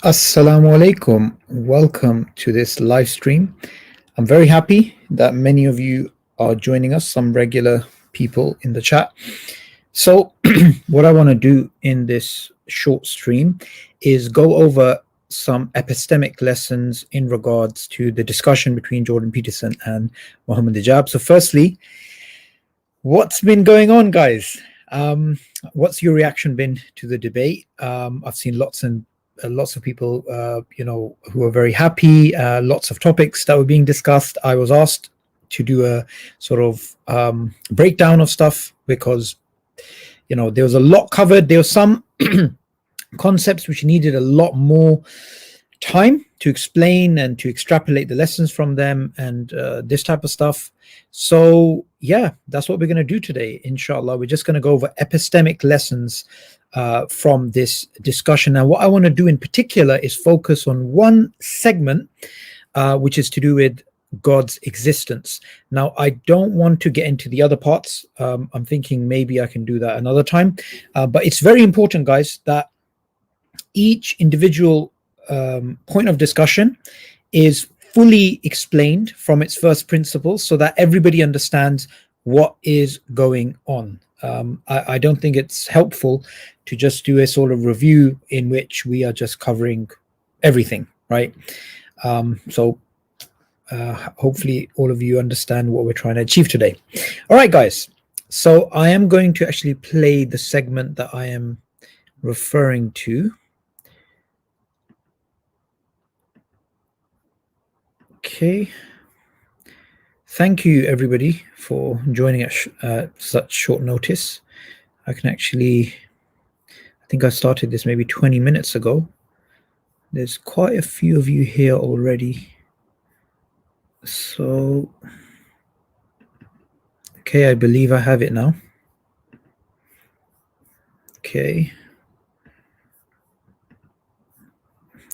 Assalamu alaikum. Welcome to this live stream. I'm very happy that many of you are joining us, some regular people in the chat. So, what I want to do in this short stream is go over some epistemic lessons in regards to the discussion between Jordan Peterson and Mohammed Hijab. So, firstly, what's been going on, guys? What's your reaction been to the debate? I've seen lots of people, who are very happy. Lots of topics that were being discussed. I was asked to do a sort of breakdown of stuff because, there was a lot covered. There were some concepts which needed a lot more time to explain and to extrapolate the lessons from them and this type of stuff. So yeah, that's what we're going to do today, inshallah. We're just going to go over epistemic lessons from this discussion. Now, what I want to do in particular is focus on one segment, which is to do with God's existence. Now, I don't want to get into the other parts. I'm thinking maybe I can do that another time. But it's very important, guys, that each individual point of discussion is fully explained from its first principles so that everybody understands what is going on. I don't think it's helpful to just do a sort of review in which we are just covering everything, right? So hopefully all of you understand what we're trying to achieve today. All right, guys. So I am going to actually play the segment that I am referring to. Okay. Thank you, everybody, for joining at such short notice. I think I started this maybe 20 minutes ago. There's quite a few of you here already. So, okay, I believe I have it now. Okay.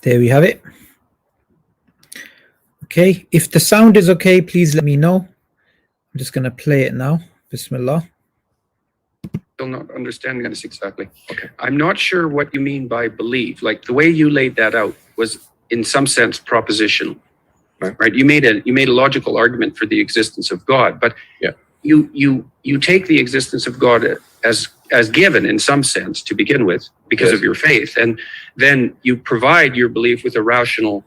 There we have it. Okay, if the sound is okay, please let me know. I'm just going to play it now. Bismillah. Still not understanding this exactly. Okay. I'm not sure what you mean by believe. Like the way you laid that out was in some sense propositional. Right? You made a logical argument for the existence of God, but yeah, you take the existence of God as given in some sense to begin with because of your faith, and then you provide your belief with a rational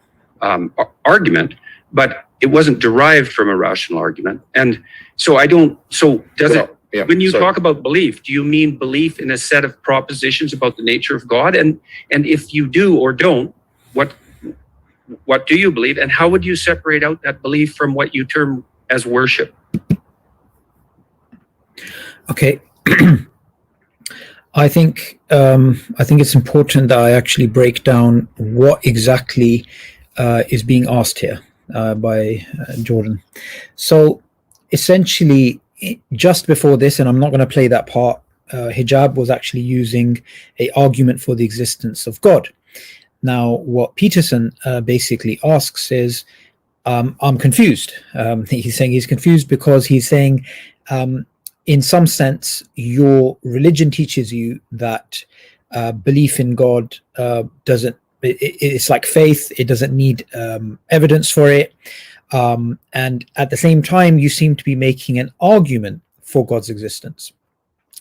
argument, but it wasn't derived from a rational argument. And so when you talk about belief, do you mean belief in a set of propositions about the nature of God? And if you do or don't, what do you believe? And how would you separate out that belief from what you term as worship? Okay. I think it's important that I actually break down what exactly is being asked here by Jordan. So essentially, just before this, and I'm not going to play that part, Hijab was actually using an argument for the existence of God. Now, what Peterson basically asks is, I'm confused. He's saying he's confused because he's saying, in some sense, your religion teaches you that belief in God it's like faith. It doesn't need evidence for it. And at the same time, you seem to be making an argument for God's existence.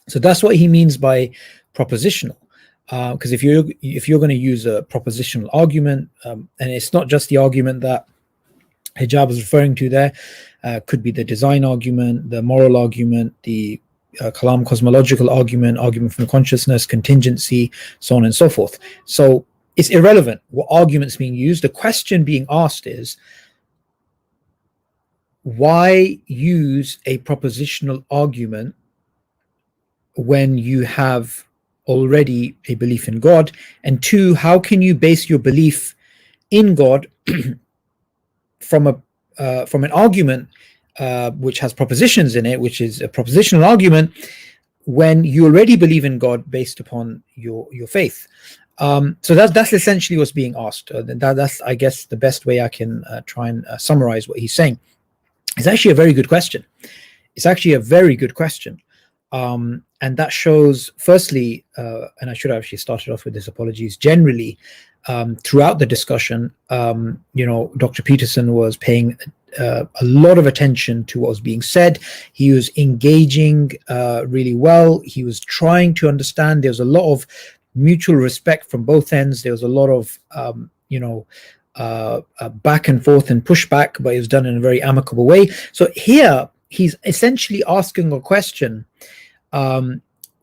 So that's what he means by propositional. Because if you're going to use a propositional argument, and it's not just the argument that Hijab is referring to there, could be the design argument, the moral argument, the Kalam cosmological argument from consciousness, contingency, so on and so forth. So it's irrelevant what argument's being used. The question being asked is, why use a propositional argument when you have already a belief in God? And two, how can you base your belief in God from an argument which has propositions in it, which is a propositional argument, when you already believe in God based upon your faith? So that's essentially what's being asked. That's, I guess, the best way I can try and summarize what he's saying. It's actually a very good question. And that shows, firstly, and I should have actually started off with this, apologies, generally, throughout the discussion, Dr. Peterson was paying a lot of attention to what was being said. He was engaging really well. He was trying to understand. There was a lot of mutual respect from both ends. There was a lot of back and forth and pushback, but it was done in a very amicable way. So here he's essentially asking a question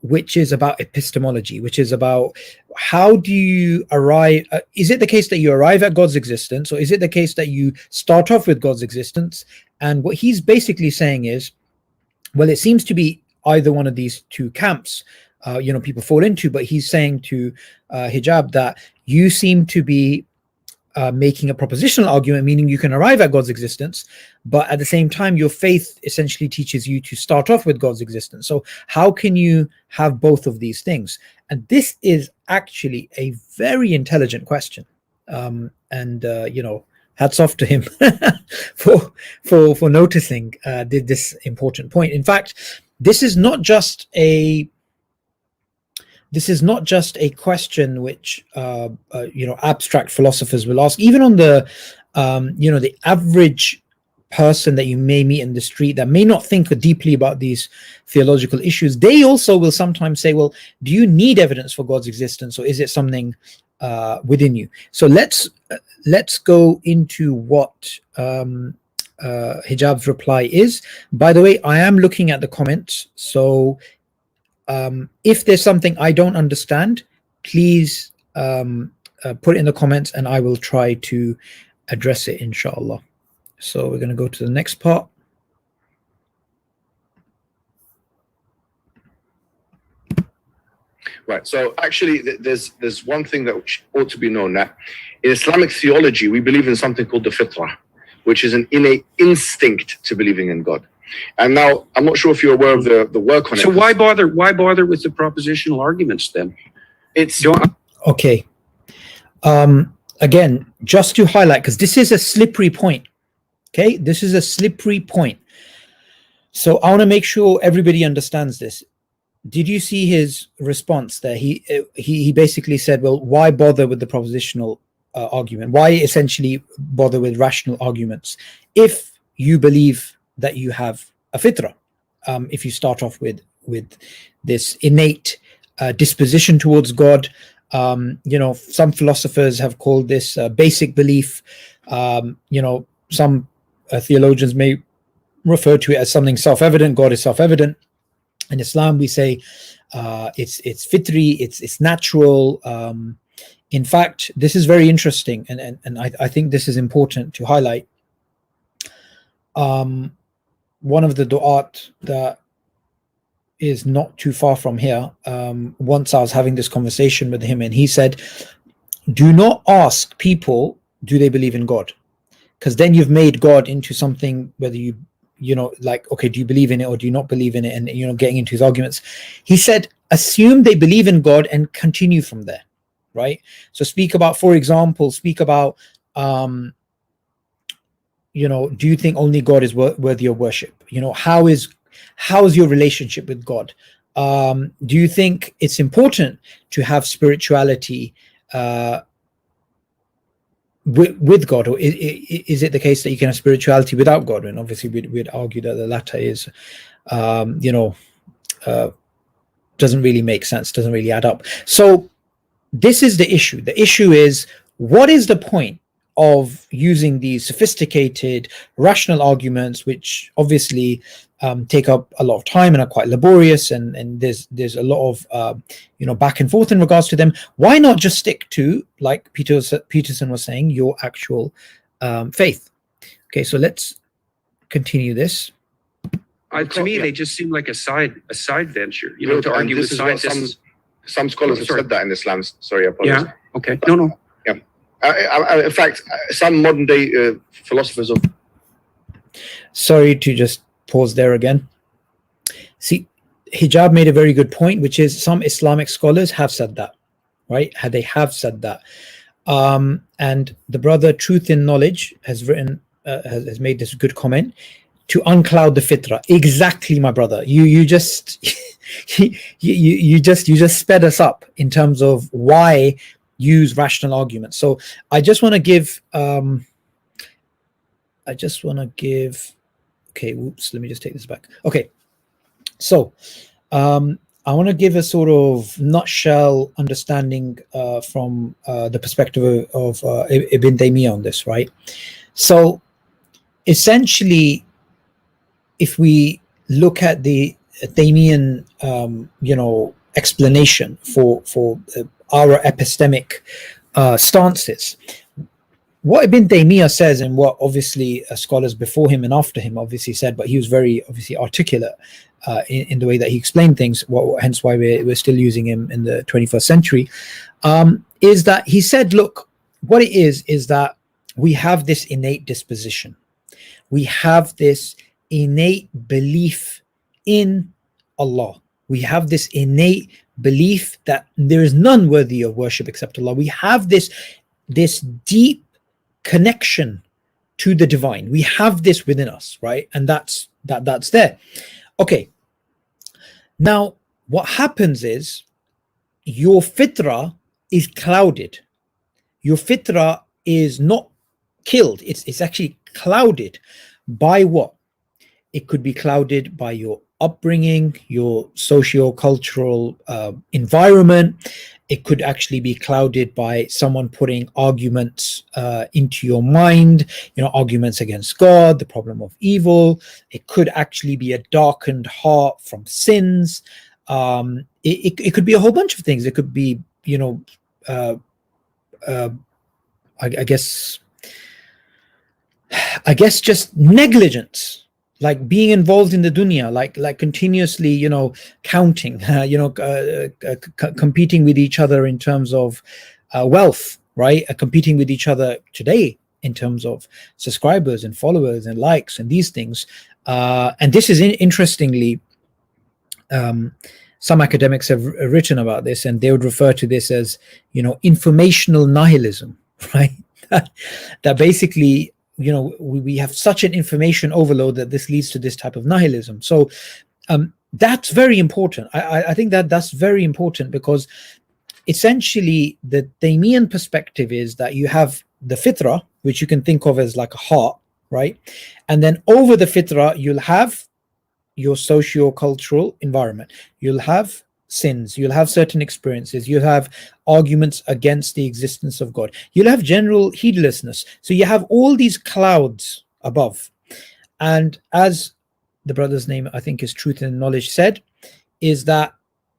which is about epistemology, which is about how do you arrive, is it the case that you arrive at God's existence, or is it the case that you start off with God's existence? And what he's basically saying is, well, it seems to be either one of these two camps people fall into, but he's saying to Hijab that you seem to be making a propositional argument, meaning you can arrive at God's existence, but at the same time your faith essentially teaches you to start off with God's existence. So how can you have both of these things? And this is actually a very intelligent question, hats off to him for noticing this important point. In fact, this is not just a question which abstract philosophers will ask. Even on the the average person that you may meet in the street that may not think deeply about these theological issues, they also will sometimes say, well, do you need evidence for God's existence, or is it something within you? So let's go into what Hijab's reply is. By the way, I am looking at the comments, so if there's something I don't understand, please put it in the comments and I will try to address it, inshallah. So we're going to go to the next part. Right. So actually, there's one thing that ought to be known, that in Islamic theology, we believe in something called the Fitra, which is an innate instinct to believing in God. And now, I'm not sure if you're aware of the work on it. So why bother with the propositional arguments then? Okay. Again, just to highlight, because this is a slippery point. Okay, this is a slippery point. So I want to make sure everybody understands this. Did you see his response there? He basically said, well, why bother with the propositional argument? Why essentially bother with rational arguments if you believe that you have a fitra, if you start off with this innate disposition towards God? Some philosophers have called this basic belief. Some theologians may refer to it as something self-evident. God is self-evident. In Islam, we say it's fitri, it's natural. In fact, this is very interesting, and I think this is important to highlight. One of the du'at that is not too far from here, once I was having this conversation with him, and he said, do not ask people, do they believe in God? Because then you've made God into something, whether okay, do you believe in it or do you not believe in it? And, getting into his arguments. He said, assume they believe in God and continue from there, right? So for example, do you think only God is worthy of worship? How is your relationship with God? Do you think it's important to have spirituality with God, or is it the case that you can have spirituality without God? And obviously we'd argue that the latter is doesn't really make sense, doesn't really add up. So this is the issue. The issue is, what is the point of using these sophisticated rational arguments, which obviously take up a lot of time and are quite laborious, and there's a lot of back and forth in regards to them? Why not just stick to, like Peterson was saying, your actual faith? Okay, so let's continue this. To me, they just seem like a side venture, to argue with scientists. Some scholars have said that in Islam. Sorry, I apologize. Yeah. Okay. No. Yeah. In fact, some modern day philosophers of. Sorry to just pause there again. See, Hijab made a very good point, which is some Islamic scholars have said that, right? They have said that. And the brother Truth in Knowledge has written, has made this good comment, to uncloud the fitra. Exactly, my brother. You just you just sped us up in terms of why use rational arguments. So I just want to give okay, whoops, let me just take this back. Okay, so I want to give a sort of nutshell understanding from the perspective of Ibn Taymiyyah on this, right? So essentially, if we look at the Taymiyan, explanation for our epistemic stances, what Ibn Taymiyyah says, and what obviously scholars before him and after him obviously said, but he was very obviously articulate in the way that he explained things, hence why we're still using him in the 21st century, is that he said, look, what it is that we have this innate disposition. We have this innate belief in Allah. We have this innate belief that there is none worthy of worship except Allah. We have this deep connection to the divine. We have this within us, right? And that's there. Okay. Now, what happens is your fitra is clouded. Your fitra is not killed. It's actually clouded by what? It could be clouded by your upbringing, your socio-cultural environment. It could actually be clouded by someone putting arguments into your mind, arguments against God, the problem of evil. It could actually be a darkened heart from sins. It could be a whole bunch of things. It could be, I guess just negligence, like being involved in the dunya, like continuously, counting, competing with each other in terms of wealth, right? Competing with each other today in terms of subscribers and followers and likes and these things. And this is interestingly, some academics have written about this, and they would refer to this as, informational nihilism, right? That basically, we have such an information overload that this leads to this type of nihilism. So that's very important. I think that's very important, because essentially the Taymiyan perspective is that you have the fitra, which you can think of as like a heart, right? And then over the fitra, you'll have your socio-cultural environment. You'll have sins, you'll have certain experiences, you'll have arguments against the existence of God, you'll have general heedlessness. So you have all these clouds above. And as the brother's name, I think, is Truth and Knowledge, said, is that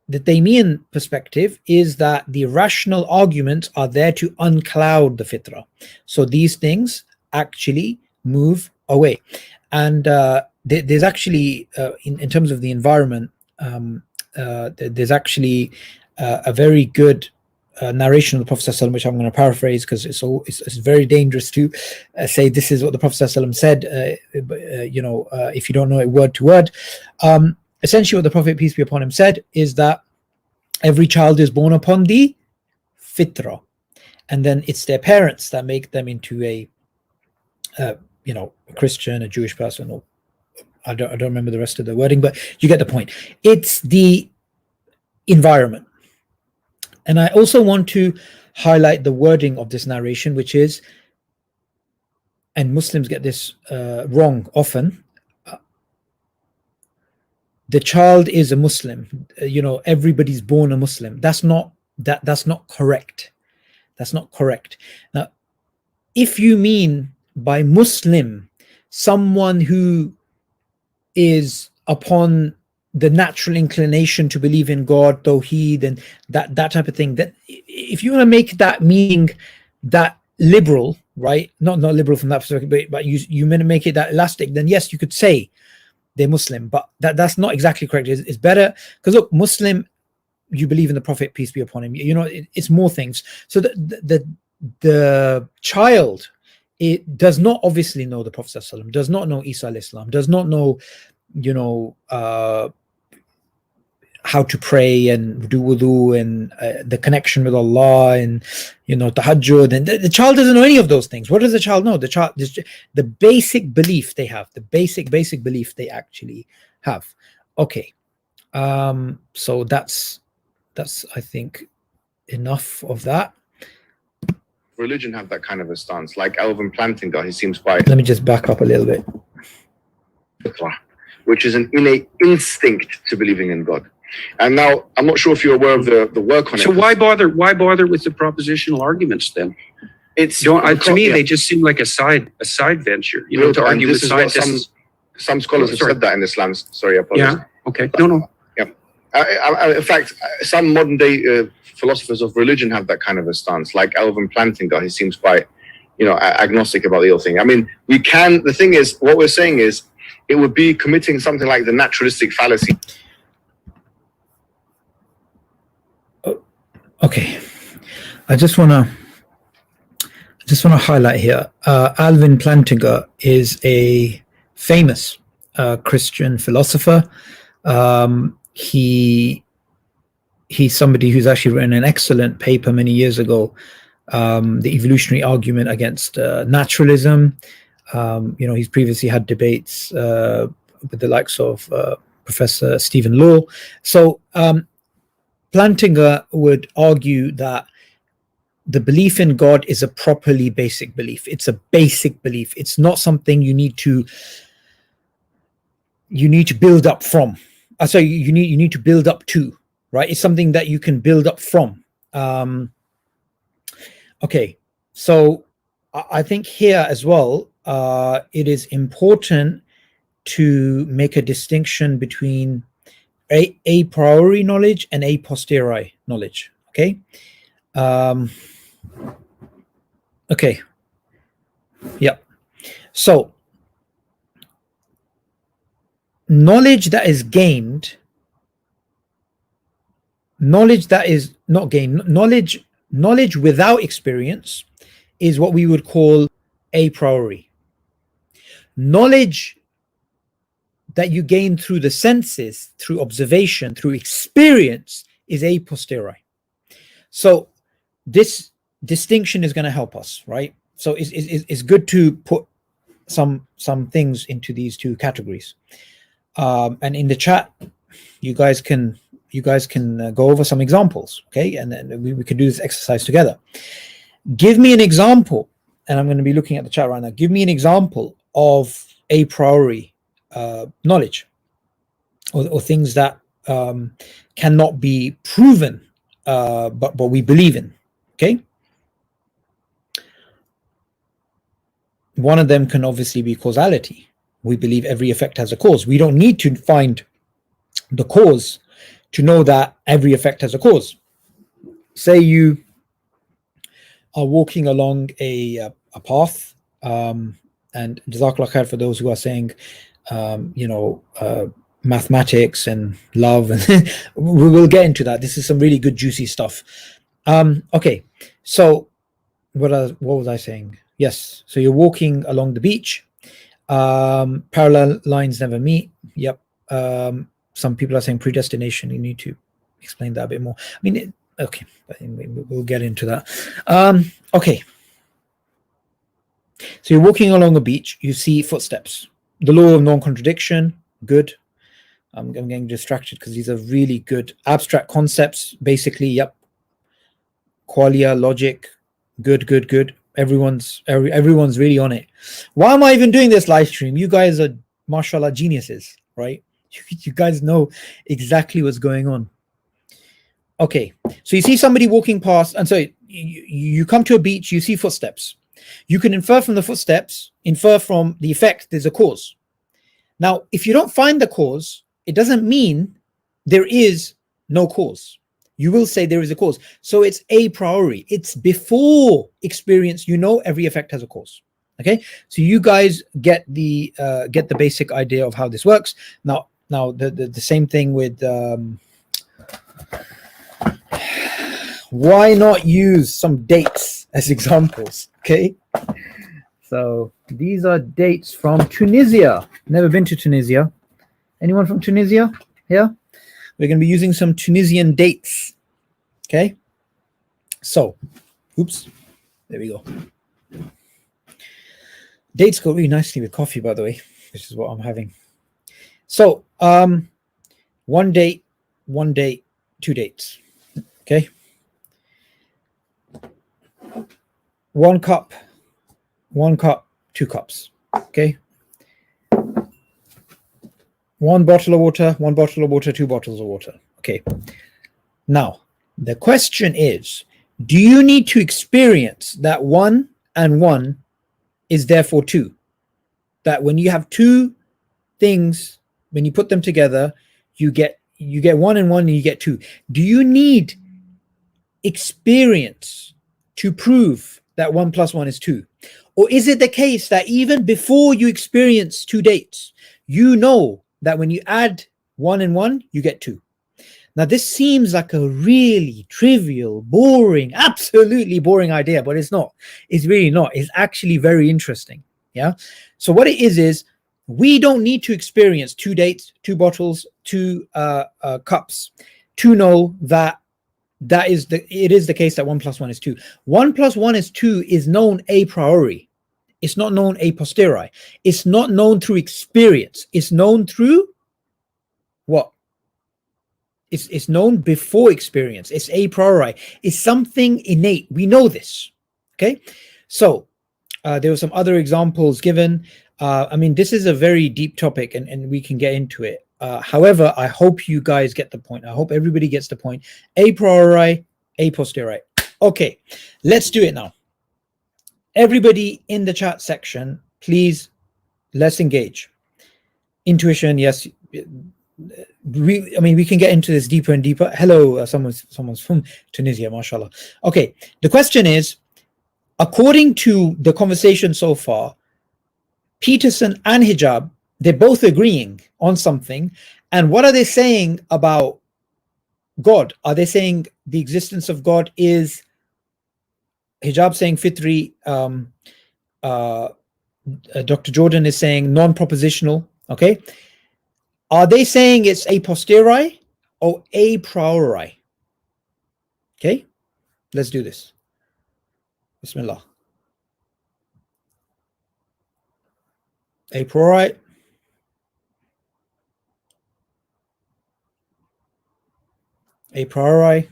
the Taymiyan perspective is that the rational arguments are there to uncloud the fitra. So these things actually move away. And there's actually, in terms of the environment, there's actually a very good narration of the Prophet ﷺ, which I'm going to paraphrase, because it's very dangerous to say this is what the Prophet ﷺ said, if you don't know it word to word. Essentially what the Prophet, peace be upon him, said is that every child is born upon the fitra, and then it's their parents that make them into a Christian, a Jewish person, or I don't remember the rest of the wording, but you get the point. It's the environment. And I also want to highlight the wording of this narration, which is, and Muslims get this wrong often, the child is a Muslim, everybody's born a Muslim. That's not correct. That's not correct. Now, if you mean by Muslim someone who is upon the natural inclination to believe in God, Tawheed, and that type of thing, that if you want to make that meaning that liberal, right? Not liberal from that perspective, but you meant to make it that elastic, then yes, you could say they're Muslim, but that's not exactly correct. It's better, because look, Muslim, you believe in the Prophet, peace be upon him. It's more things. So the child, it does not obviously know the Prophet ﷺ, does not know Isa alayhi salam, does not know, how to pray and do wudu and the connection with Allah and tahajjud, and the child doesn't know any of those things. What does the child know? The child, the basic belief they have, the basic belief they actually have. Okay, so that's I think enough of that. religion have that kind of a stance. Like Alvin Plantinga, he seems quite... Let me just back up a little bit. Fitra, which is an innate instinct to believing in God. And now, I'm not sure if you're aware of the work on it. So why bother with the propositional arguments then? It's to me, they just seem like a side venture, you know, to argue with scientists. Some scholars have said that in Islam. Sorry, I apologize. Yeah, okay. No. In fact, some modern day philosophers of religion have that kind of a stance. Like Alvin Plantinga, he seems quite, you know, agnostic about the whole thing. I mean, the thing is, what we're saying is, it would be committing something like the naturalistic fallacy. Okay, I just want to highlight here. Alvin Plantinga is a famous Christian philosopher. He's somebody who's actually written an excellent paper many years ago, the evolutionary argument against naturalism. You know, he's previously had debates with the likes of Professor Stephen Law. So Plantinga would argue that the belief in God is a properly basic belief. It's a basic belief. It's not something you need to build up from. Sorry, you need to build up to, right? It's something that you can build up from. Okay, so I think here as well, it is important to make a distinction between a priori knowledge and a posteriori knowledge. Okay. Okay. Yeah. So knowledge that is gained, knowledge that is not gained, knowledge without experience is what we would call a priori. Knowledge that you gain through the senses, through observation, through experience is a posteriori. So this distinction is going to help us, right? So it's good to put some things into these two categories. And in the chat, you guys can go over some examples, okay? And then we can do this exercise together. Give me an example, and I'm going to be looking at the chat right now. Give me an example of a priori knowledge or things that cannot be proven, but we believe in. Okay. One of them can obviously be causality. We believe every effect has a cause. We don't need to find the cause to know that every effect has a cause. Say you are walking along a path, and Jazakallah khair for those who are saying, mathematics and love, and we will get into that. This is some really good juicy stuff. Okay, so what was I saying? Yes, so you're walking along the beach. Parallel lines never meet. Yep. Some people are saying predestination. You need to explain that a bit more. I mean, okay, we'll get into that. Okay. So you're walking along a beach. You see footsteps. The law of non-contradiction. Good. I'm getting distracted because these are really good abstract concepts. Basically, yep. Qualia, logic. Good. Everyone's really on it. Why am I even doing this live stream? You guys are, mashallah, geniuses, right? You guys know exactly what's going on. Okay, so you see somebody walking past, and so you come to a beach, you see footsteps. You can infer from the footsteps, infer from the effect, there's a cause. Now, if you don't find the cause, it doesn't mean there is no cause. You will say there is a cause. So it's a priori. It's before experience. You know every effect has a cause. Okay, so you guys get the basic idea of how this works. Now the same thing with why not use some dates as examples? Okay, so these are dates from Tunisia. Never been to Tunisia. Anyone from Tunisia here? We're going to be using some Tunisian dates. Okay, so oops, there we go. Dates go really nicely with coffee, by the way, which is what I'm having. So one date, 2 dates. Okay, 1 cup, 1 cup, 2 cups. Okay. 1 bottle of water, 1 bottle of water, 2 bottles of water. Okay. Now, the question is, do you need to experience that 1 and 1 is therefore 2? That when you have 2 things, when you put them together, you get 1 and 1 and you get 2. Do you need experience to prove that 1 plus 1 is 2? Or is it the case that even before you experience 2 dates, you know that when you add 1 and 1, you get 2? Now, this seems like a really trivial, boring, absolutely boring idea, but it's not. It's really not. It's actually very interesting. Yeah. So what it is we don't need to experience 2 dates, 2 bottles, 2 cups to know that it is the case that 1 plus 1 is 2. 1 plus 1 is 2 is known a priori. It's not known a posteriori. It's not known through experience. It's known through what? It's known before experience. It's a priori. It's something innate. We know this. Okay. So there were some other examples given. I mean, this is a very deep topic and we can get into it. However, I hope you guys get the point. I hope everybody gets the point. A priori, a posteriori. Okay, let's do it now. Everybody in the chat section, please, let's engage. Intuition, yes. We can get into this deeper and deeper. Hello, someone's from Tunisia, mashallah. Okay, the question is, according to the conversation so far, Peterson and Hijab, they're both agreeing on something. And what are they saying about God? Are they saying the existence of God is, Hijab saying fitri, Dr. Jordan is saying non-propositional, okay? Are they saying it's a posteriori or a priori? Okay, let's do this. Bismillah. A priori. A priori.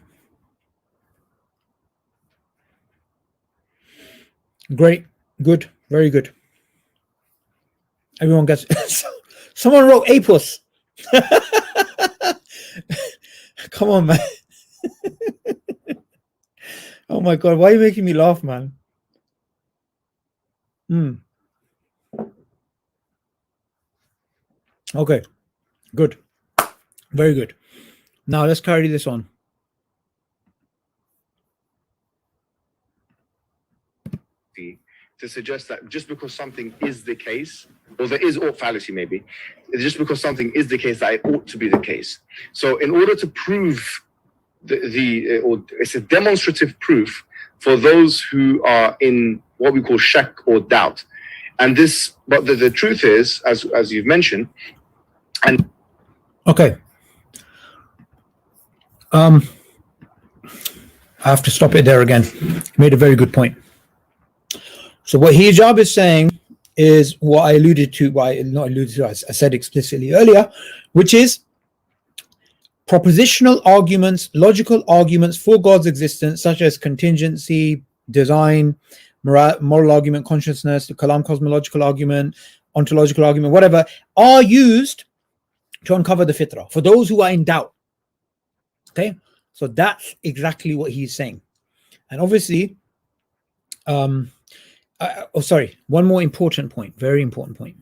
Great, good, very good. Everyone gets someone wrote apus. Come on, man. Oh my god, why are you making me laugh, man? Okay, good, very good. Now let's carry this on. To suggest that just because something is the case, or there is ought fallacy maybe, just because something is the case, that it ought to be the case. So in order to prove or it's a demonstrative proof for those who are in what we call shak or doubt. And this, but the truth is, as you've mentioned, and okay. I have to stop it there again. Made a very good point. So what Hijab is saying is what I alluded to, I said explicitly earlier, which is propositional arguments, logical arguments for God's existence, such as contingency, design, moral argument, consciousness, the Kalam cosmological argument, ontological argument, whatever, are used to uncover the Fitra for those who are in doubt. Okay, so that's exactly what he's saying. And obviously, one more important point, very important point.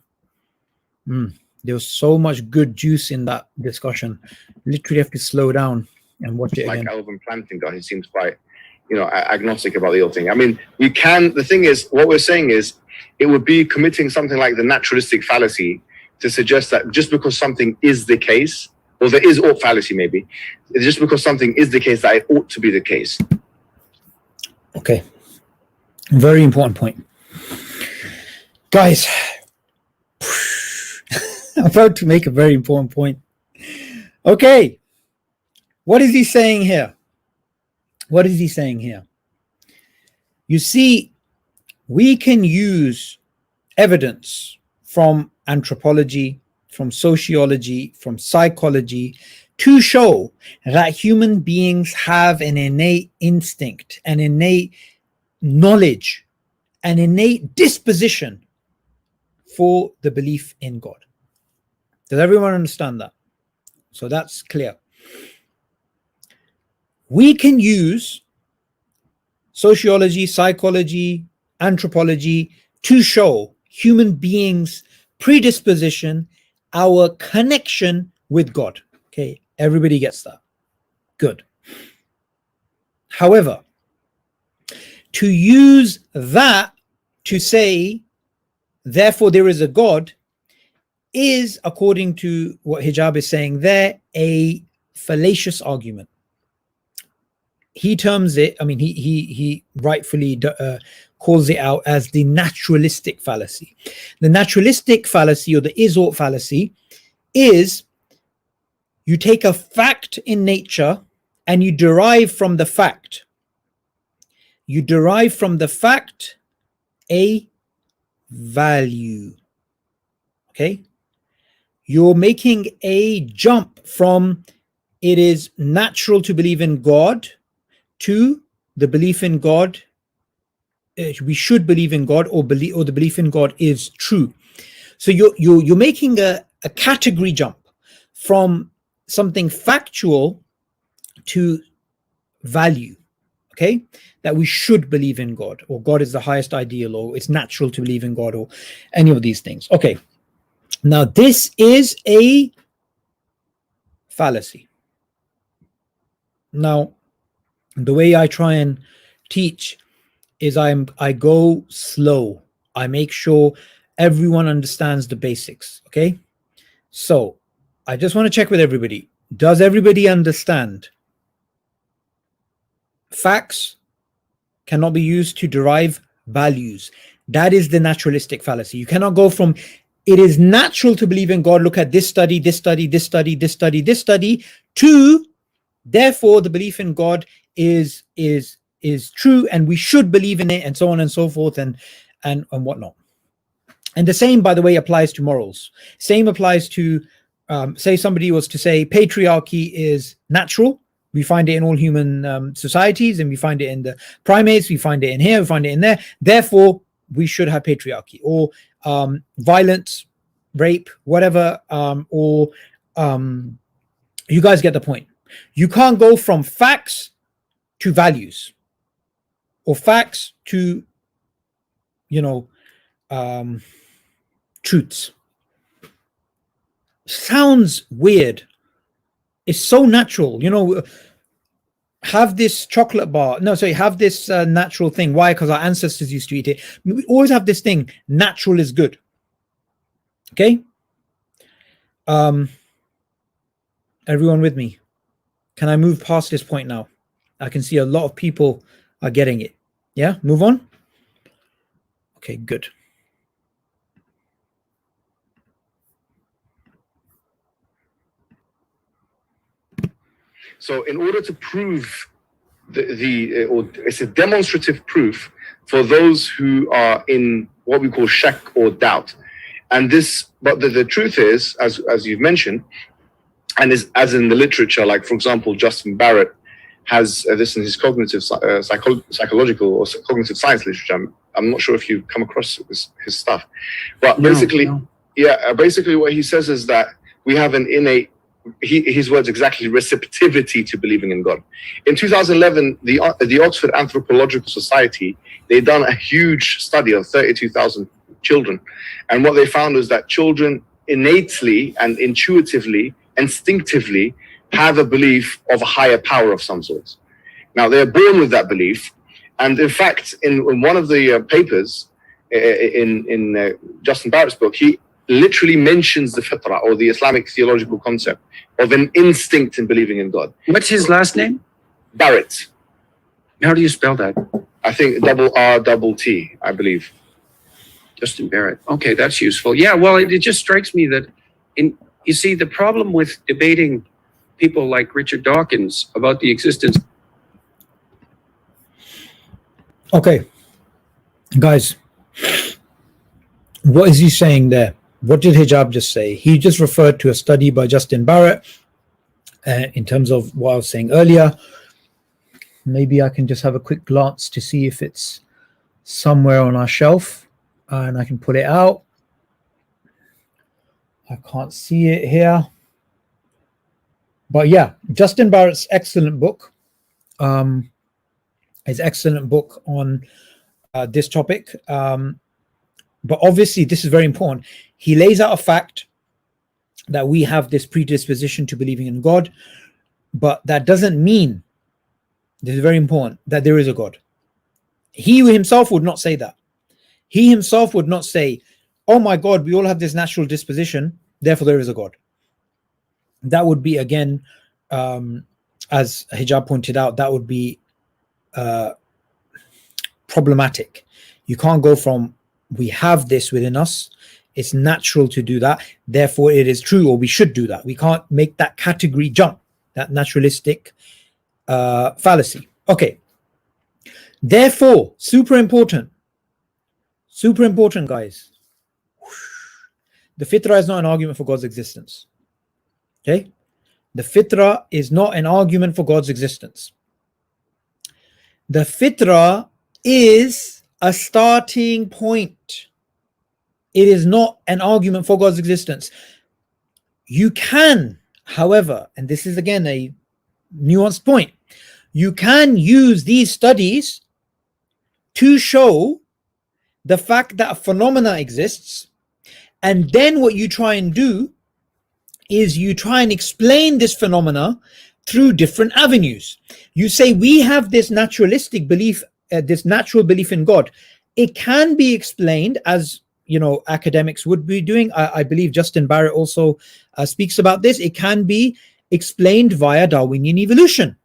There was so much good juice in that discussion. Literally have to slow down and watch it again. Like Alvin Plantinga, he seems quite, agnostic about the whole thing. I mean, the thing is, what we're saying is, it would be committing something like the naturalistic fallacy to suggest that just because something is the case, or there is ought fallacy maybe, just because something is the case, that it ought to be the case. Okay. Very important point. Guys, I'm about to make a very important point. Okay. What is he saying here? What is he saying here? You see, we can use evidence from anthropology, from sociology, from psychology to show that human beings have an innate instinct, an innate knowledge an innate disposition for the belief in God. Does everyone understand that? So that's clear. We can use sociology, psychology, anthropology to show human beings' predisposition, our connection with God. Okay, everybody gets that. Good. However, to use that to say, therefore there is a God, is, according to what Hijab is saying there, a fallacious argument. He terms it, I mean, he rightfully calls it out as the naturalistic fallacy. The naturalistic fallacy, or the is-ought fallacy, is you take a fact in nature and you derive from the fact. You derive from the fact a value. Okay? You're making a jump from it is natural to believe in God to the belief in God. We should believe in God, or the belief in God is true. So you're making a category jump from something factual to value. Okay, that we should believe in God, or God is the highest ideal, or it's natural to believe in God, or any of these things. Okay, now this is a fallacy. Now, the way I try and teach is I go slow. I make sure everyone understands the basics. Okay, so I just want to check with everybody. Does everybody understand? Facts cannot be used to derive values. That is the naturalistic fallacy. You cannot go from it is natural to believe in God, look at this study, this study, this study, this study, this study, to therefore the belief in God is true and we should believe in it, and so on and so forth, and whatnot. And the same, by the way, applies to morals. Same applies to say somebody was to say patriarchy is natural. We find it in all human societies, and we find it in the primates, we find it in here, we find it in there. Therefore, we should have patriarchy, or violence, rape, whatever, or you guys get the point. You can't go from facts to values, or facts to, truths. Sounds weird. It's so natural, have this chocolate bar. No, sorry, have this natural thing. Why? Because our ancestors used to eat it. We always have this thing. Natural is good. Okay. Everyone with me? Can I move past this point now? I can see a lot of people are getting it. Yeah, move on. Okay, good. So in order to prove or it's a demonstrative proof for those who are in what we call shak, or doubt. And this, but the truth is, as you've mentioned, and as in the literature, like for example, Justin Barrett has this in his cognitive psychological or cognitive science literature. I'm not sure if you've come across his stuff, but basically what he says is that we have an innate, his words exactly, receptivity to believing in God. In 2011, the Oxford Anthropological Society, they done a huge study of 32,000 children, and what they found was that children innately and intuitively, instinctively have a belief of a higher power of some sort. Now they're born with that belief, and in fact, in one of the papers in Justin Barrett's book, he literally mentions the Fitra, or the Islamic theological concept of an instinct in believing in God. What's his last name? Barrett. How do you spell that? I think RTT, I believe. Justin Barrett. Okay, that's useful. Yeah, well, it just strikes me that you see, the problem with debating people like Richard Dawkins about the existence. Okay, guys, what is he saying there? What did Hijab just say? He just referred to a study by Justin Barrett in terms of what I was saying earlier. Maybe I can just have a quick glance to see if it's somewhere on our shelf, and I can pull it out. I can't see it here. But yeah, Justin Barrett's excellent book. His excellent book on this topic. But obviously, this is very important. He lays out a fact that we have this predisposition to believing in God, but that doesn't mean, this is very important, that there is a God. He himself would not say that. He himself would not say, oh my God, we all have this natural disposition, therefore there is a God. That would be, again, as Hijab pointed out, that would be problematic. You can't go from, we have this within us, it's natural to do that, therefore it is true, or we should do that. We can't make that category jump, that naturalistic fallacy. Okay. Therefore, super important, guys. The Fitra is not an argument for God's existence. Okay? The Fitra is not an argument for God's existence. The Fitra is a starting point. It is not an argument for God's existence. You can, however, and this is again a nuanced point, you can use these studies to show the fact that a phenomena exists, and then what you try and do is you try and explain this phenomena through different avenues. You say, we have this naturalistic belief, this natural belief in God. It can be explained, as academics would be doing. I believe Justin Barrett also speaks about this. It can be explained via Darwinian evolution.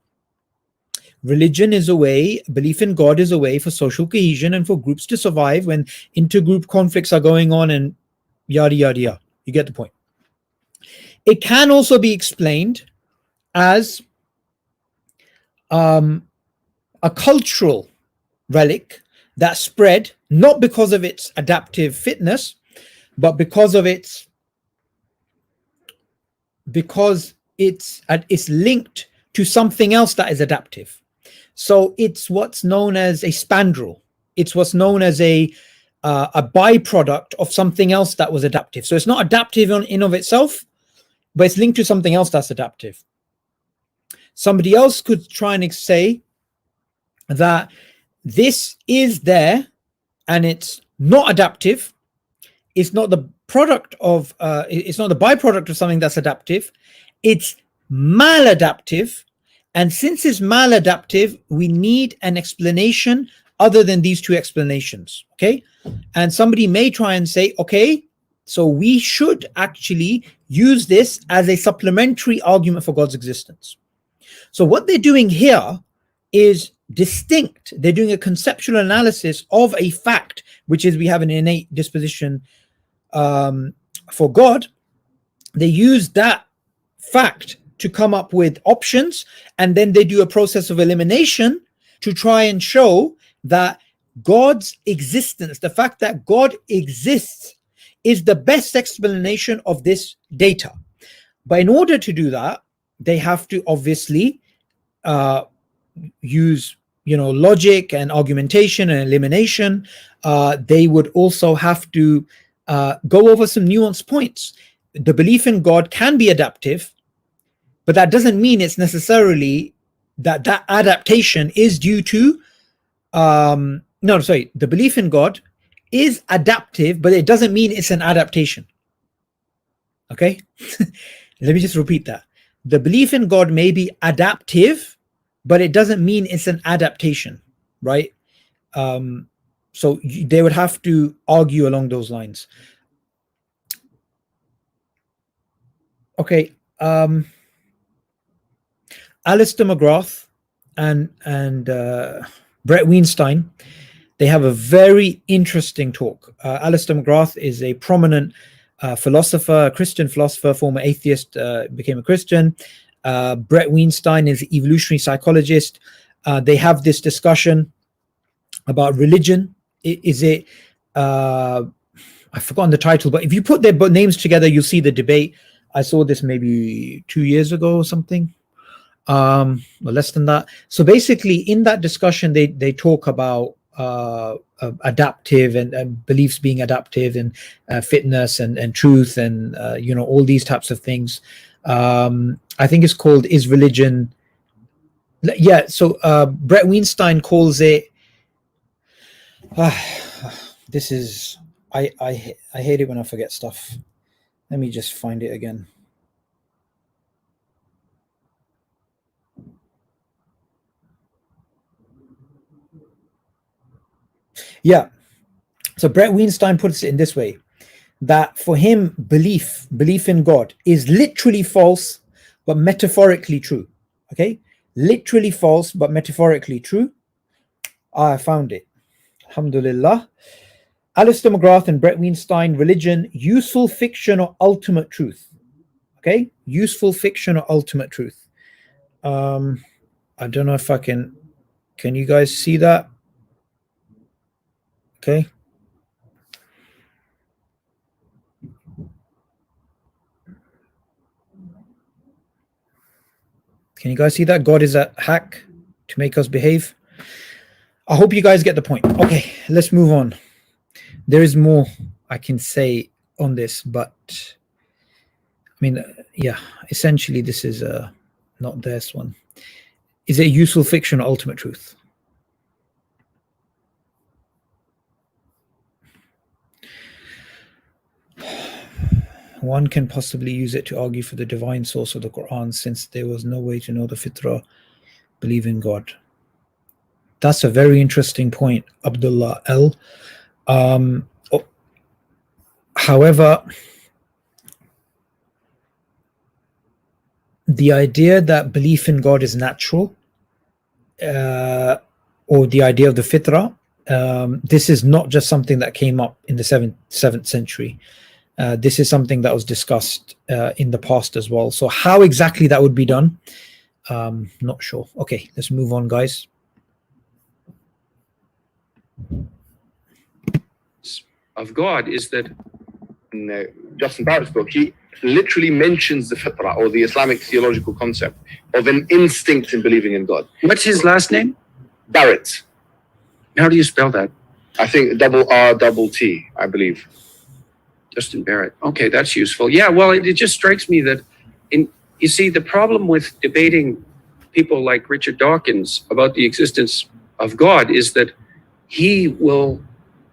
Religion is a way, belief in God is a way for social cohesion and for groups to survive when intergroup conflicts are going on, and yada, yada, yada. You get the point. It can also be explained as a cultural relic that spread not because of its adaptive fitness, but because it's linked to something else that is adaptive. So it's what's known as a spandrel. It's what's known as a byproduct of something else that was adaptive. So it's not adaptive in of itself, but it's linked to something else that's adaptive. Somebody else could try and say that this is there and it's not adaptive. It's not the product of, it's not the byproduct of something that's adaptive. It's maladaptive. And since it's maladaptive, we need an explanation other than these two explanations. Okay. And somebody may try and say, okay, so we should actually use this as a supplementary argument for God's existence. So what they're doing here is distinct. They're doing a conceptual analysis of a fact, which is we have an innate disposition for God. They use that fact to come up with options, and then they do a process of elimination to try and show that God's existence, the fact that God exists, is the best explanation of this data. But in order to do that, they have to obviously use logic and argumentation and elimination. They would also have to go over some nuanced points. The belief in God can be adaptive, but that doesn't mean it's necessarily that adaptation is due to the belief in God is adaptive, but it doesn't mean it's an adaptation. Okay. Let me just repeat that. The belief in God may be adaptive, but it doesn't mean it's an adaptation, right? So they would have to argue along those lines. Okay. Alistair McGrath and Brett Weinstein, they have a very interesting talk. Alistair McGrath is a prominent philosopher, Christian philosopher, former atheist, became a Christian. Brett Weinstein is an evolutionary psychologist. They have this discussion about religion. Is it, I've forgotten the title, but if you put their names together, you'll see the debate. I saw this maybe 2 years ago or something, or less than that. So basically in that discussion, they talk about adaptive and beliefs being adaptive and fitness and truth and all these types of things. I think it's called Is Religion? Yeah. So Brett Weinstein calls it. This is I hate it when I forget stuff. Let me just find it again. Yeah. So Brett Weinstein puts it in this way, that for him, belief in God is literally false, but metaphorically true. Okay? Literally false, but metaphorically true. I found it. Alhamdulillah. Alistair McGrath and Brett Weinstein, Religion, Useful Fiction or Ultimate Truth. Okay? Useful fiction or ultimate truth. I don't know if I can you guys see that? Okay. Can you guys see that? God is a hack to make us behave. I hope you guys get the point. Okay, let's move on. There is more I can say on this, but I mean, yeah, essentially this is not this one. Is it useful fiction or ultimate truth? One can possibly use it to argue for the divine source of the Quran, since there was no way to know the Fitra, believe in God. That's a very interesting point, Abdullah L. However, the idea that belief in God is natural, or the idea of the Fitra, this is not just something that came up in the 7th century. This is something that was discussed in the past as well. So how exactly that would be done, not sure. Okay, let's move on, guys. Of God is that In Justin Barrett's book, he literally mentions the Fitra, or the Islamic theological concept of an instinct in believing in God. what's his last name? Barrett, How do you spell that? I think RTT, I believe. Justin Barrett. Okay, that's useful. Yeah, well, it just strikes me that you see, the problem with debating people like Richard Dawkins about the existence of God is that he will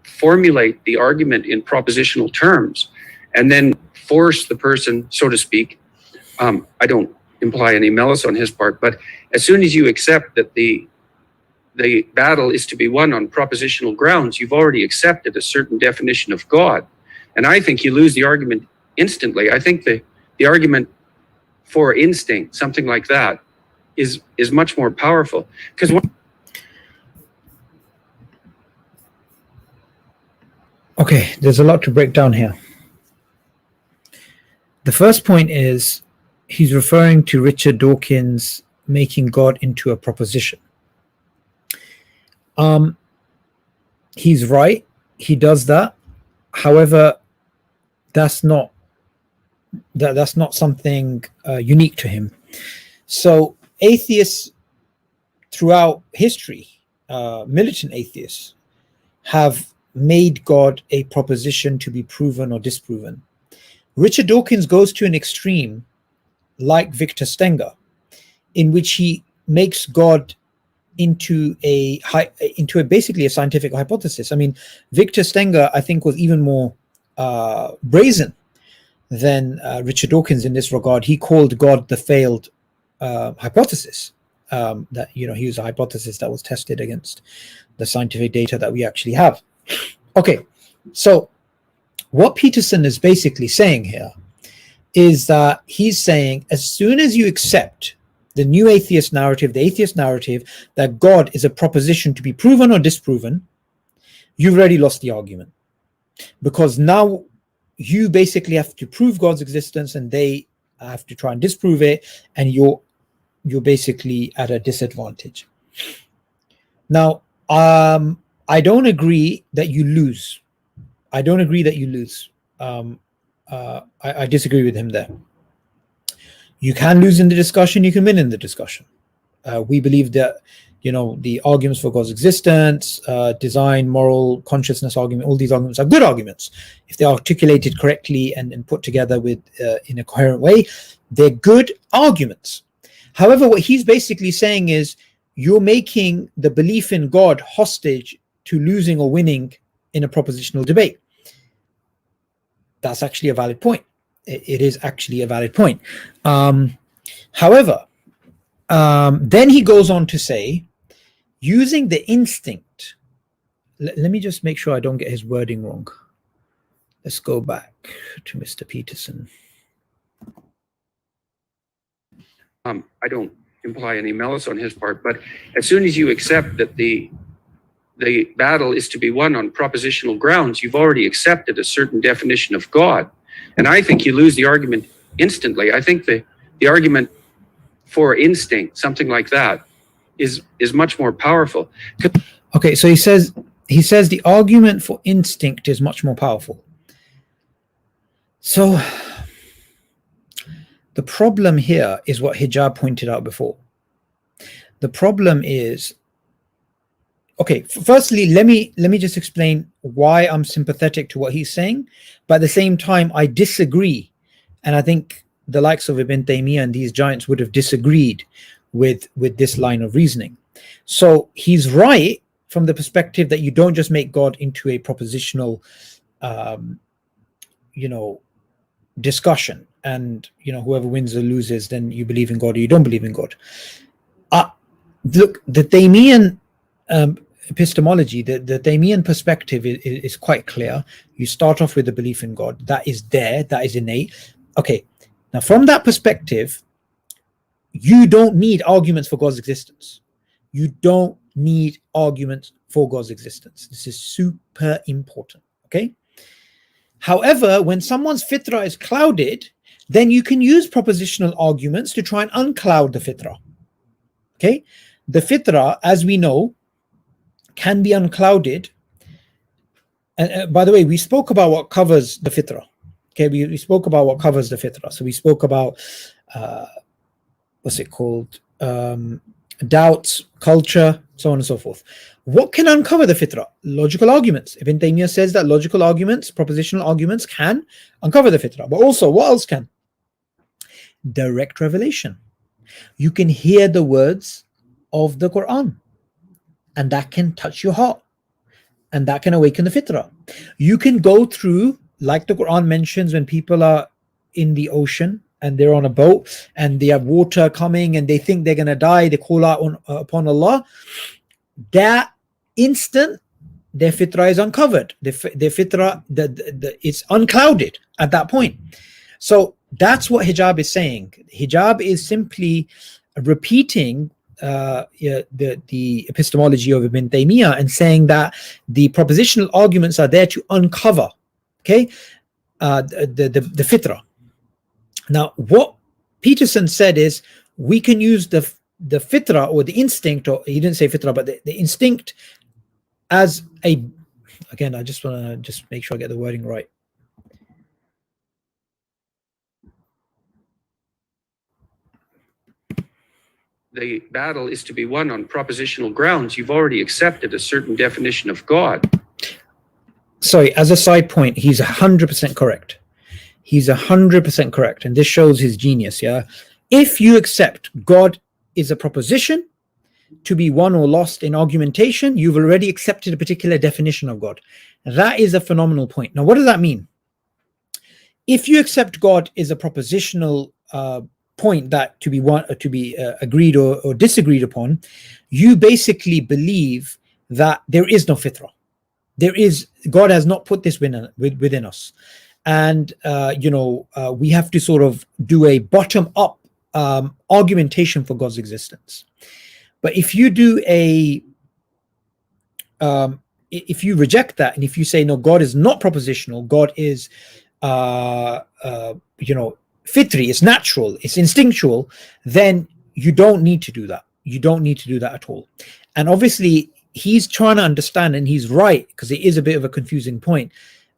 formulate the argument in propositional terms and then force the person, so to speak. I don't imply any malice on his part, but as soon as you accept that the battle is to be won on propositional grounds, you've already accepted a certain definition of God. And I think you lose the argument instantly. I think the argument for instinct, something like that, is much more powerful. Because Okay, there's a lot to break down here. The first point is he's referring to Richard Dawkins making God into a proposition. He's right, he does that. However, that's not something unique to him. So atheists throughout history, militant atheists, have made God a proposition to be proven or disproven. Richard Dawkins goes to an extreme, like Victor Stenger, in which he makes God into basically a scientific hypothesis. I mean, Victor Stenger, I think, was even more brazen than Richard Dawkins in this regard. He called God the failed hypothesis. That he was a hypothesis that was tested against the scientific data that we actually have. Okay, so what Peterson is basically saying here is that he's saying, as soon as you accept the new atheist narrative, the atheist narrative, that God is a proposition to be proven or disproven, you've already lost the argument. Because now you basically have to prove God's existence and they have to try and disprove it, and you're basically at a disadvantage. Now, I don't agree that you lose. I disagree with him there. You can lose in the discussion, you can win in the discussion. We believe that the arguments for God's existence, design, moral, consciousness argument, all these arguments are good arguments. If they're articulated correctly and put together in a coherent way, they're good arguments. However, what he's basically saying is you're making the belief in God hostage to losing or winning in a propositional debate. That's actually a valid point. It is actually a valid point. However, then he goes on to say, using the instinct, let me just make sure I don't get his wording wrong. Let's go back to Mr. Peterson. I don't imply any malice on his part, but as soon as you accept that the battle is to be won on propositional grounds, you've already accepted a certain definition of God. And I think you lose the argument instantly. I think the argument for instinct, something like that, is much more powerful. Okay, so he says the argument for instinct is much more powerful. So the problem here is what Hijab pointed out before. The problem is, okay, firstly, let me just explain why I'm sympathetic to what he's saying, but at the same time, I disagree. And I think the likes of Ibn Taymiyyah and these giants would have disagreed with this line of reasoning. So he's right from the perspective that you don't just make God into a propositional, discussion, and whoever wins or loses, then you believe in God or you don't believe in God. Look, the Taymiyyah epistemology, the Taymiyyah perspective is quite clear. You start off with the belief in God. That is there, that is innate. Okay, now from that perspective, you don't need arguments for God's existence. You don't need arguments for God's existence. This is super important, okay? However, when someone's fitra is clouded, then you can use propositional arguments to try and uncloud the fitra, okay? The fitra, as we know, can be unclouded. And by the way, we spoke about what covers the fitra. Okay, we spoke about what covers the fitra. So we spoke about what's it called? Doubts, culture, so on and so forth. What can uncover the fitra? Logical arguments. Ibn Taymiyyah says that logical arguments, propositional arguments, can uncover the fitra. But also, what else can? Direct revelation. You can hear the words of the Quran, and that can touch your heart, and that can awaken the fitra. You can go through, like the Quran mentions, when people are in the ocean and they're on a boat and they have water coming and they think they're going to die, they call out upon Allah. That instant, their fitra is uncovered. Their fitra, it's unclouded at that point. So that's what hijab is saying. Hijab is simply repeating the epistemology of Ibn Taymiyyah and saying that the propositional arguments are there to uncover, okay, the fitra. Now, what Peterson said is we can use the fitra or the instinct, or he didn't say fitra, but the instinct as a, again, I just want to make sure I get the wording right. The battle is to be won on propositional grounds. You've already accepted a certain definition of God. Sorry, as a side point, he's 100% correct. He's 100% correct. And this shows his genius, yeah? If you accept God is a proposition to be won or lost in argumentation, you've already accepted a particular definition of God. That is a phenomenal point. Now, what does that mean? If you accept God is a propositional point that to be agreed or disagreed upon, you basically believe that there is no fitra. God has not put this within us. And, we have to sort of do a bottom-up argumentation for God's existence. But if you do if you reject that, and if you say, no, God is not propositional, God is, fitri, it's natural, it's instinctual, then you don't need to do that. You don't need to do that at all. And obviously, he's trying to understand, and he's right, because it is a bit of a confusing point.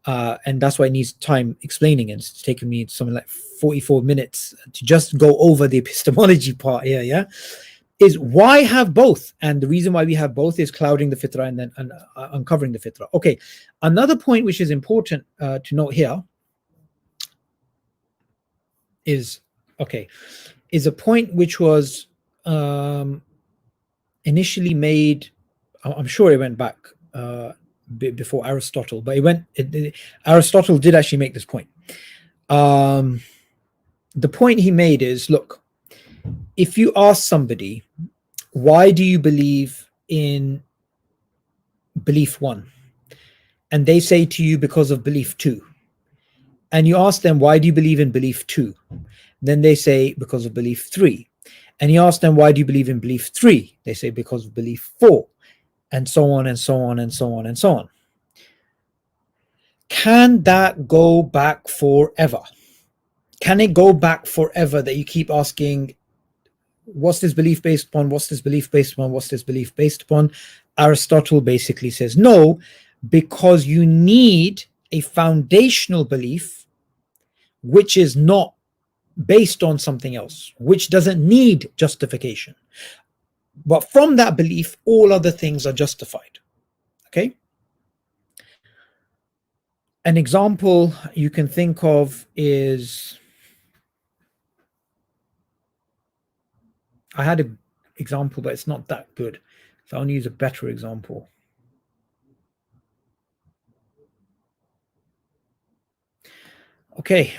And that's why it needs time explaining it. It's taken me something like 44 minutes to just go over the epistemology part here, yeah? is why have both? And the reason why we have both is clouding the fitra and then uncovering the fitra. Okay, another point which is important to note here is a point which was initially made. I'm sure it went back before Aristotle, but Aristotle did actually make this point. The point he made is, look, if you ask somebody, why do you believe in belief 1? And they say to you, because of belief 2. And you ask them, why do you believe in belief 2? Then they say, because of belief 3. And you ask them, why do you believe in belief 3? They say, because of belief 4. And so on and so on and so on and so on. Can that go back forever? Can it go back forever that you keep asking, what's this belief based upon? What's this belief based upon? What's this belief based upon? Aristotle basically says no, because you need a foundational belief which is not based on something else, which doesn't need justification. But from that belief, all other things are justified. Okay? An example you can think of is, I had an example, but it's not that good. So I'll use a better example. Okay.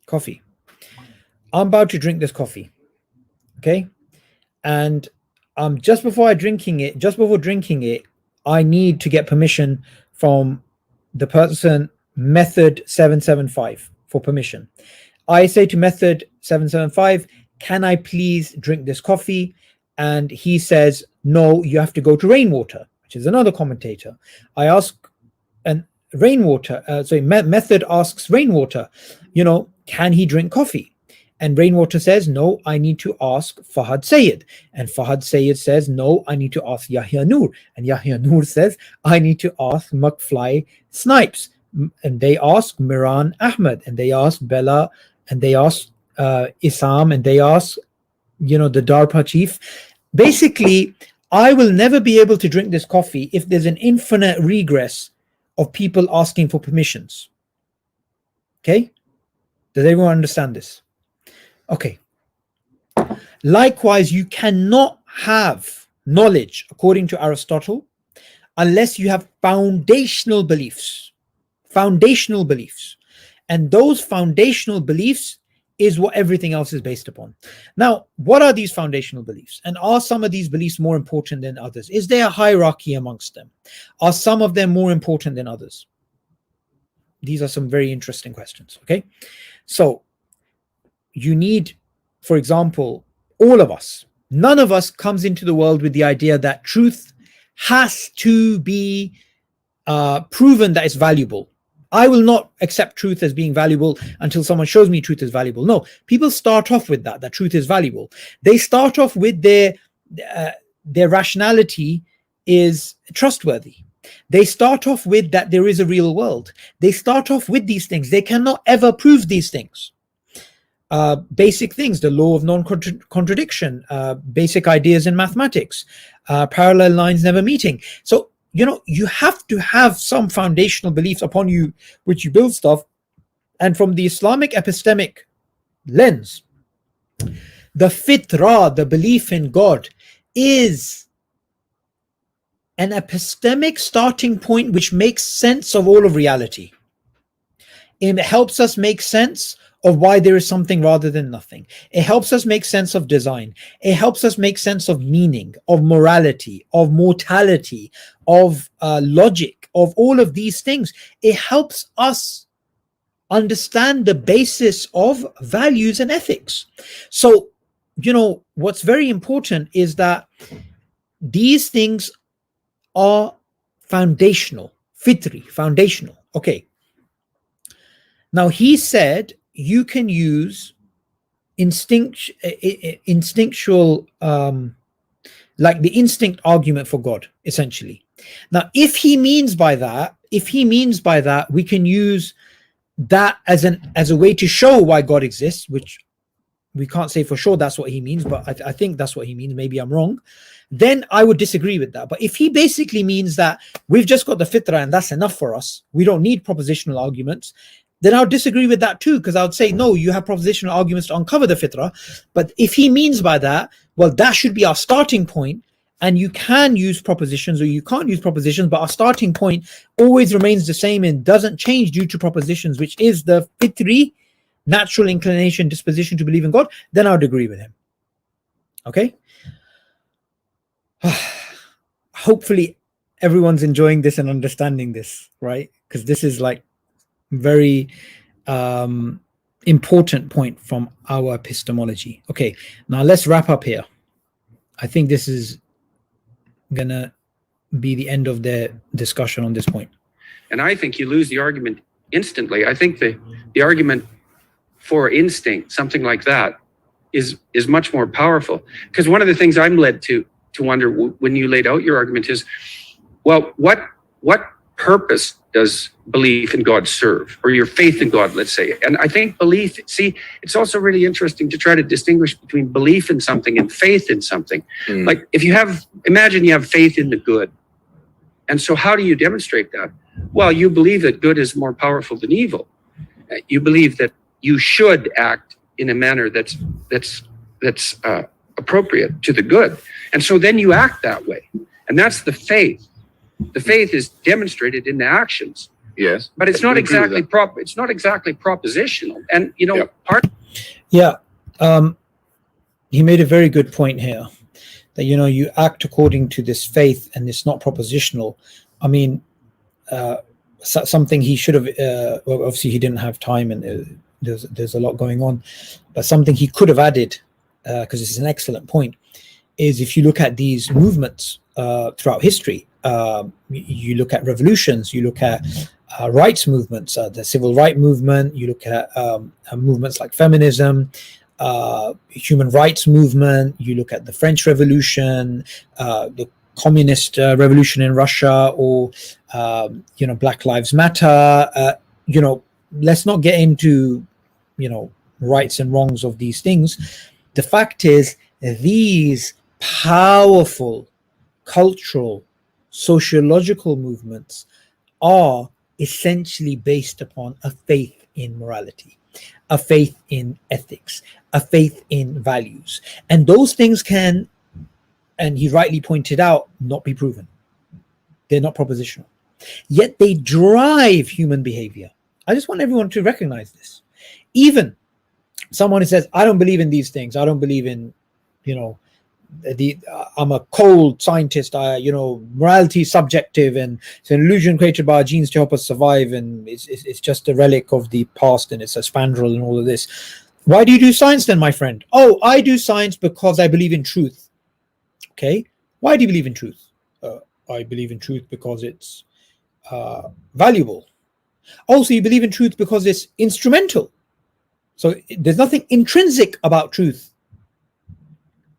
Coffee. I'm about to drink this coffee. Okay. And just before drinking it, I need to get permission from the person method 775 for permission. I say to method 775, can I please drink this coffee? And he says, no, you have to go to Rainwater, which is another commentator. I ask, and method asks Rainwater, can he drink coffee? And Rainwater says, no, I need to ask Fahad Sayyid. And Fahad Sayyid says, no, I need to ask Yahya Noor. And Yahya Noor says, I need to ask McFly Snipes. And they ask Miran Ahmed. And they ask Bella. And they ask Isam. And they ask, the DARPA chief. Basically, I will never be able to drink this coffee if there's an infinite regress of people asking for permissions. Okay? Does everyone understand this? Okay. Likewise, you cannot have knowledge, according to Aristotle, unless you have foundational beliefs. Foundational beliefs. And those foundational beliefs is what everything else is based upon. Now, what are these foundational beliefs? And are some of these beliefs more important than others? Is there a hierarchy amongst them? Are some of them more important than others? These are some very interesting questions, okay? So, you need, for example, all of us, none of us comes into the world with the idea that truth has to be proven that it's valuable. I will not accept truth as being valuable until someone shows me truth is valuable. No, people start off with that truth is valuable. They start off with their rationality is trustworthy. They start off with that there is a real world. They start off with these things. They cannot ever prove these things. Basic things, the law of non-contradiction, basic ideas in mathematics, parallel lines never meeting. So, you have to have some foundational beliefs upon you, which you build stuff. And from the Islamic epistemic lens, the fitra, the belief in God, is an epistemic starting point which makes sense of all of reality. It helps us make sense of why there is something rather than nothing. It helps us make sense of design. It helps us make sense of meaning, of morality, of mortality, of logic, of all of these things. It helps us understand the basis of values and ethics. So, what's very important is that these things are foundational, fitri, foundational. Okay. Now, he said, you can use instinctual, like the instinct argument for God, essentially. Now, if he means by that, we can use that as a way to show why God exists, which we can't say for sure that's what he means, but I think that's what he means. Maybe I'm wrong. Then I would disagree with that. But if he basically means that we've just got the fitra and that's enough for us, we don't need propositional arguments, then I would disagree with that too, because I would say, no, you have propositional arguments to uncover the fitra. But if he means by that, well, that should be our starting point, and you can use propositions or you can't use propositions, but our starting point always remains the same and doesn't change due to propositions, which is the fitri, natural inclination, disposition to believe in God. Then I would agree with him. Okay? Hopefully everyone's enjoying this and understanding this, right? Because this is like very important point from our epistemology. Okay, now let's wrap up here. I think this is gonna be the end of the discussion on this point. And I think you lose the argument instantly. I think the argument for instinct, something like that, is much more powerful. Because one of the things I'm led to wonder when you laid out your argument is, well, what purpose does belief in God serve, or your faith in God, let's say? And I think belief, see, it's also really interesting to try to distinguish between belief in something and faith in something. Like if you imagine you have faith in the good. And so how do you demonstrate that? Well, you believe that good is more powerful than evil. You believe that you should act in a manner that's appropriate to the good. And so then you act that way. And that's the faith. The faith is demonstrated in the actions. Yes. But it's not exactly it's not exactly propositional. And you know, he made a very good point here, that you act according to this faith and it's not propositional. I mean, something he should have well, obviously he didn't have time, and there's a lot going on, but something he could have added, because this is an excellent point, is if you look at these movements throughout history, you look at revolutions, you look at rights movements, the civil rights movement, you look at movements like feminism, human rights movement, you look at the French Revolution, the communist revolution in Russia, or Black Lives Matter. Let's not get into rights and wrongs of these things. The fact is, these powerful cultural, sociological movements are essentially based upon a faith in morality, a faith in ethics, a faith in values. And those things can, and he rightly pointed out, not be proven. They're not propositional. Yet they drive human behavior. I just want everyone to recognize this. Even someone who says, I don't believe in these things, I don't believe in, I'm a cold scientist, morality is subjective and it's an illusion created by our genes to help us survive, and it's just a relic of the past and it's a spandrel and all of this. Why do you do science then, my friend? Oh, I do science because I believe in truth. Okay, why do you believe in truth? I believe in truth because it's valuable. Also, you believe in truth because it's instrumental. So there's nothing intrinsic about truth.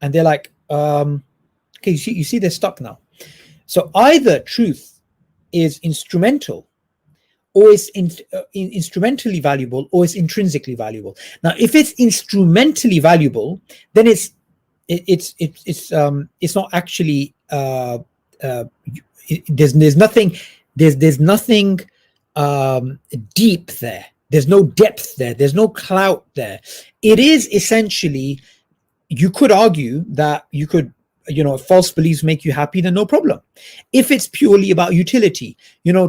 And they're like, okay, you see they're stuck now. So either truth is instrumental, or it's instrumentally valuable, or it's intrinsically valuable. Now, if it's instrumentally valuable, then it's not actually there's nothing deep there. There's no depth there. There's no clout there. It is essentially, you could argue that you could, false beliefs make you happy, then no problem. If it's purely about utility,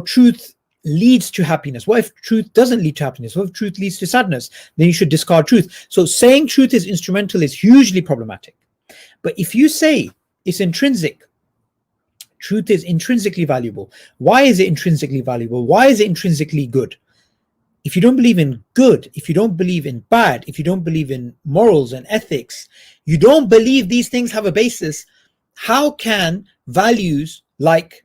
truth leads to happiness. What if truth doesn't lead to happiness? What if truth leads to sadness? Then you should discard truth. So saying truth is instrumental is hugely problematic. But if you say it's intrinsic, truth is intrinsically valuable. Why is it intrinsically valuable? Why is it intrinsically good? If you don't believe in good, if you don't believe in bad, if you don't believe in morals and ethics, you don't believe these things have a basis, how can values like,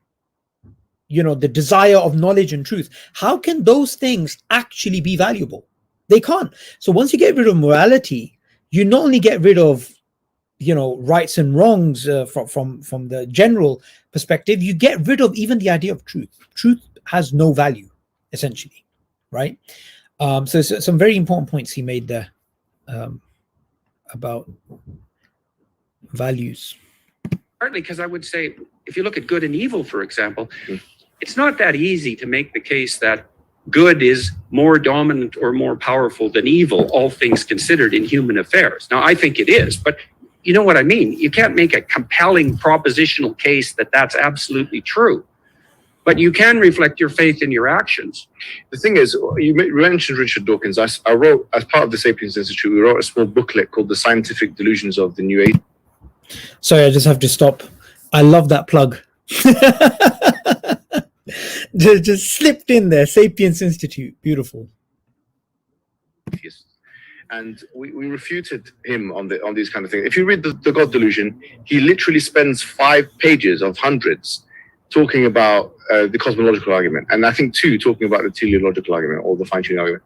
the desire of knowledge and truth, how can those things actually be valuable? They can't. So once you get rid of morality, you not only get rid of, rights and wrongs from the general perspective, you get rid of even the idea of truth. Truth has no value, essentially. Right. So some very important points he made there. about values? Partly because I would say, if you look at good and evil, for example, it's not that easy to make the case that good is more dominant or more powerful than evil, all things considered, in human affairs. Now, I think it is, but you know what I mean? You can't make a compelling propositional case that that's absolutely true. But you can reflect your faith in your actions. The thing is, you mentioned Richard Dawkins. I wrote, as part of the Sapiens Institute, we wrote a small booklet called The Scientific Delusions of the New Age. Sorry, I just have to stop. I love that plug. just slipped in there. Sapiens Institute. Beautiful. And we refuted him on these kind of things. If you read the God Delusion, he literally spends 5 pages of hundreds talking about the cosmological argument, and I think 2 talking about the teleological argument or the fine-tuning argument.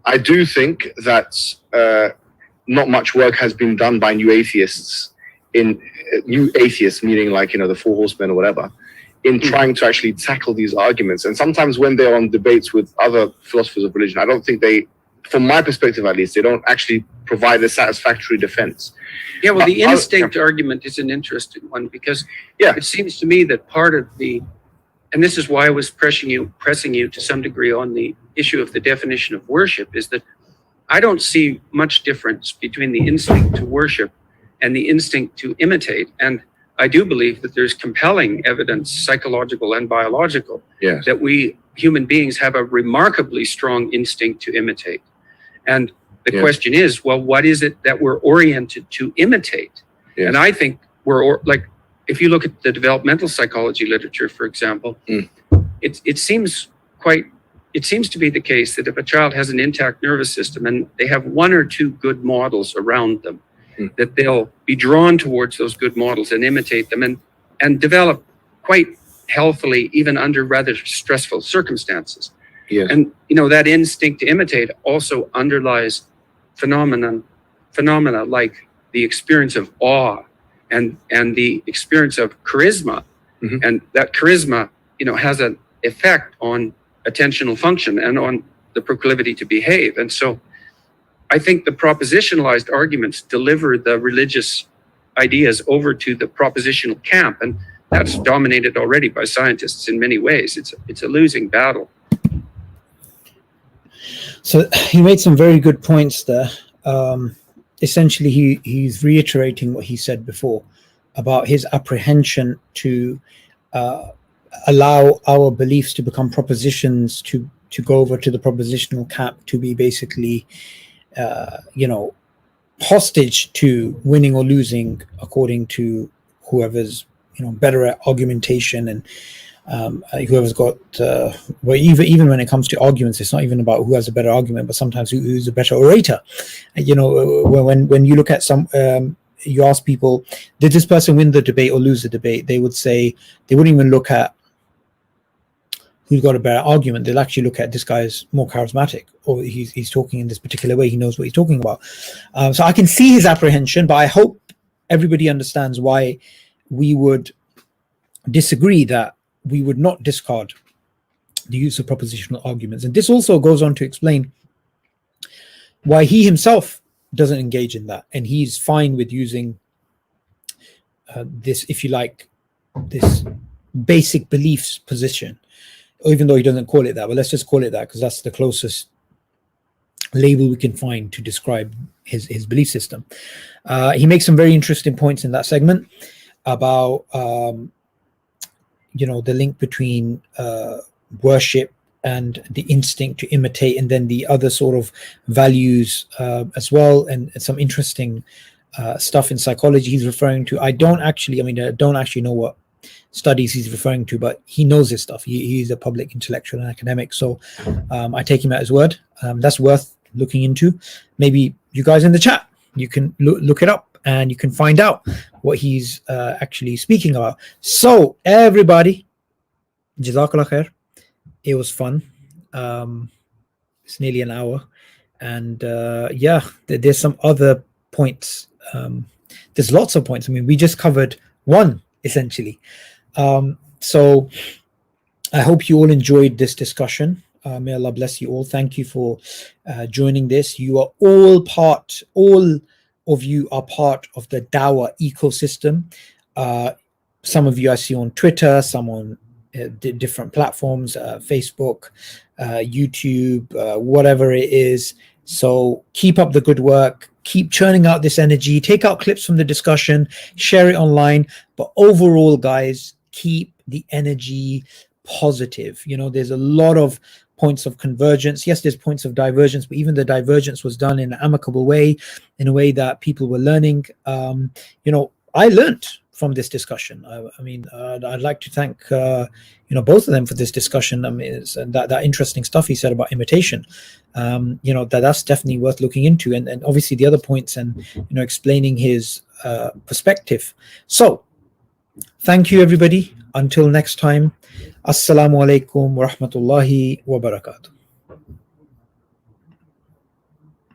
I do think that not much work has been done by new atheists, meaning like, the Four Horsemen or whatever, in trying to actually tackle these arguments. And sometimes when they're on debates with other philosophers of religion, I don't think they, from my perspective at least, they don't actually provide a satisfactory defense. Yeah, well, the instinct argument is an interesting one, because it seems to me that part of the, and this is why I was pressing you to some degree on the issue of the definition of worship, is that I don't see much difference between the instinct to worship and the instinct to imitate. And I do believe that there's compelling evidence, psychological and biological, that we human beings have a remarkably strong instinct to imitate. And the question is, well, what is it that we're oriented to imitate? And I think like, if you look at the developmental psychology literature, for example, it seems to be the case that if a child has an intact nervous system and they have 1 or 2 good models around them, that they'll be drawn towards those good models and imitate them and develop quite healthily, even under rather stressful circumstances. And that instinct to imitate also underlies phenomena like the experience of awe and the experience of charisma. And that charisma, has an effect on attentional function and on the proclivity to behave. And so I think the propositionalized arguments deliver the religious ideas over to the propositional camp, and that's dominated already by scientists in many ways. It's a losing battle. So he made some very good points there. Essentially, he's reiterating what he said before about his apprehension to allow our beliefs to become propositions, to go over to the propositional camp, to be basically, hostage to winning or losing according to whoever's, better at argumentation and whoever's got even when it comes to arguments, it's not even about who has a better argument, but sometimes who's a better orator. When you look at some you ask people, did this person win the debate or lose the debate, they would say they wouldn't even look at who's got a better argument. They'll actually look at, this guy is more charismatic, or he's talking in this particular way, he knows what he's talking about. So I can see his apprehension, but I hope everybody understands why we would disagree, that we would not discard the use of propositional arguments. And this also goes on to explain why he himself doesn't engage in that, and he's fine with using this, if you like, this basic beliefs position, even though he doesn't call it that, but let's just call it that because that's the closest label we can find to describe his belief system. He makes some very interesting points in that segment about the link between worship and the instinct to imitate, and then the other sort of values as well, and some interesting stuff in psychology he's referring to. I don't actually know what studies he's referring to, but he knows his stuff. He's a public intellectual and academic, so I take him at his word. That's worth looking into. Maybe you guys in the chat, you can look it up and you can find out what he's actually speaking about. So everybody, Jazakallah khair. It was fun. It's nearly an hour, and there's some other points. There's lots of points. I mean, we just covered one essentially. So I hope you all enjoyed this discussion. May Allah bless you all. Thank you for joining this. You are all of you are part of the Dawah ecosystem. Some of you I see on Twitter, some on different platforms, Facebook, YouTube, whatever it is. So keep up the good work. Keep churning out this energy. Take out clips from the discussion, share it online. But overall, guys, keep the energy positive. You know, there's a lot of points of convergence. Yes, there's points of divergence, but even the divergence was done in an amicable way, in a way that people were learning. You know, I learned from this discussion. I mean, I'd like to thank you know, both of them for this discussion. I mean, it's, that interesting stuff he said about imitation. You know, that's definitely worth looking into, and obviously the other points, and you know, explaining his perspective. So, thank you, everybody. Until next time, assalamu alaikum wa rahmatullahi wa barakatuh.